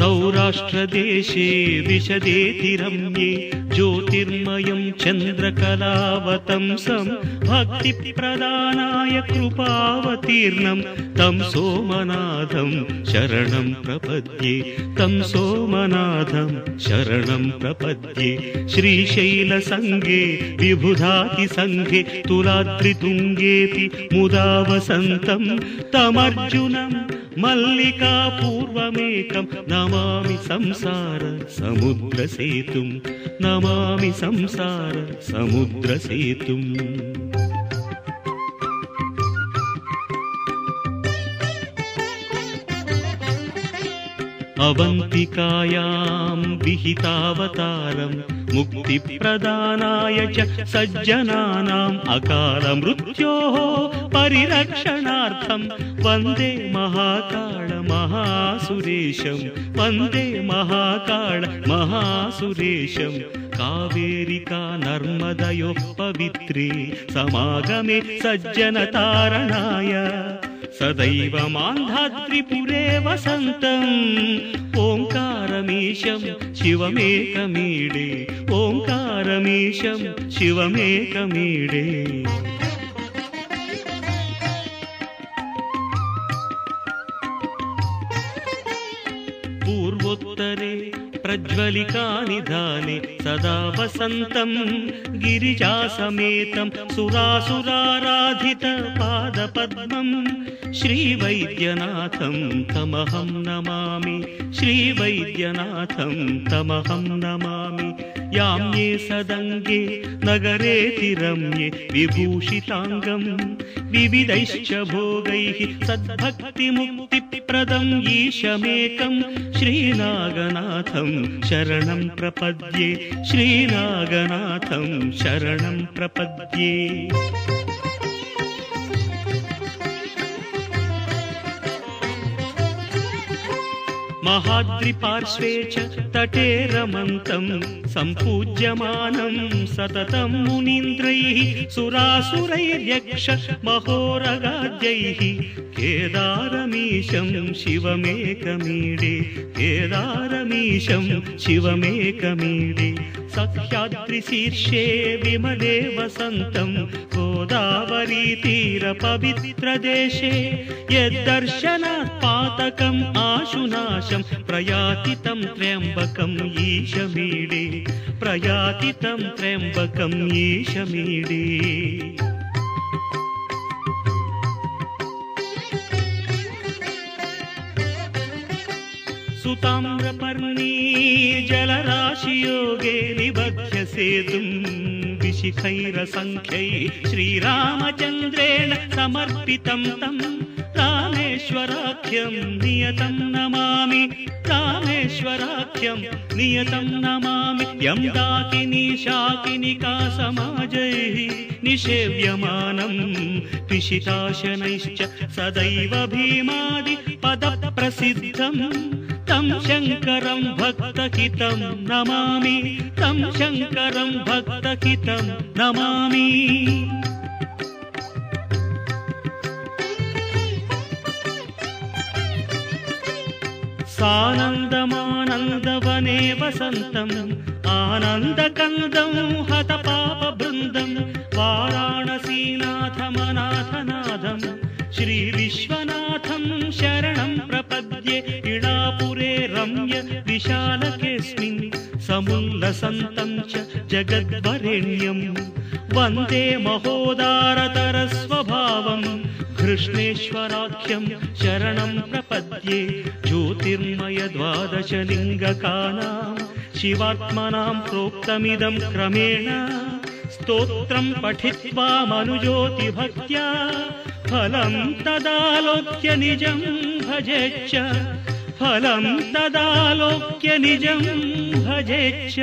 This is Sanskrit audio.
सौराष्ट्रदेशे विशदेति रम्ये ज्योतिर्मयं चन्द्रकलावतंसं भक्तिप्रदानाय कृपावतीर्णं तं सोमनाथं शरणं प्रपद्ये तं सोमनाथं शरणं प्रपद्ये श्रीशैलसङ्गे विबुधातिसङ्गे तुलाद्रितुङ्गेऽपि मुदा वसन्तं तमर्जुनं मल्लिकापूर्वमेकं नमामि संसार समुद्रसेतुं नमामि संसार समुद्रसेतुम् अवन्तिकायां विहितावतारं मुक्तिप्रदानाय च सज्जनानाम् अकालमृत्योः परिरक्षणार्थं वन्दे महाकाल महासुरेशं वन्दे महाकाल महासुरेशं कावेरिका नर्मदयोः पवित्रे समागमे सज्जनतारणाय सदैव मान्धात्रिपुरे वसन्तम् ओङ्कारमीशं शिवमेकमीडे ओङ्कारमीशं शिवमेकमीडे पूर्वोत्तरे प्रज्वलिकानिधाने सदा वसन्तं गिरिजासमेतं सुरासुराराधित पादपद्मं श्रीवैद्यनाथं तमहं नमामि श्रीवैद्यनाथं तमहं नमामि याम्ये सदङ्गे नगरेति रम्ये विभूषिताङ्गं विविधैश्च भोगैः सद्भक्तिमुक्तिप्रदं ईशमेकं श्रीनागनाथं शरणं प्रपद्ये श्रीनागनाथं शरणं प्रपद्ये महाद्रिपार्श्वे च तटे रमन्तं सम्पूज्यमानं सततं मुनीन्द्रैः सुरासुरैर्यक्ष महोरगाद्यैः केदारमीशं शिवमेकमीडे केदारमीशं शिवमेकमीडे सख्याद्रिशीर्षे विमले वसन्तं गोदावरीतीरपवित्रदेशे यद्दर्शनात् पातकम् आशुनाशं प्रयाति तं त्र्यम्बकम् ईशमीडे प्रयाति तं त्र्यम्बकम् ईशमीडे सुताम्रपर्णी जलराशियोगे निबध्य सेतुं विशिखैरसङ्ख्यैः श्रीरामचन्द्रेण समर्पितं तं रामेश्वराख्यं नियतं नमामि रामेश्वराख्यं नियतं नमामि यं दाकिनी शाकिनिका समाजैः निषेव्यमानं पिशिताशनैश्च सदैव भीमादि पदप्रसिद्धं तं शङ्करं भक्तहितं नमामि तं शङ्करं भक्तहितं नमामि सानन्दमानन्दवने वसन्तम् आनन्दकन्दं हतपापबृन्दं वाराणसीनाथमनाथनाथं श्रीविश्वनाथं शरणं प्रपद्ये इडापुरे रम्य विशालकेऽस्मिन् समुल्लसन्तं च जगद्वरेण्यं वन्दे महोदारतरस्वभावं कृष्णेश्वराख्यं शरणं प्रपद्ये ज्योतिर्मय द्वादशलिङ्गकानां शिवात्मनां प्रोक्तमिदं क्रमेण स्तोत्रं पठित्वा मनुज्योतिभक्त्या फलं तदालोक्य निजं भजेच्च फलं तदालोक्य निजं भजेच्च।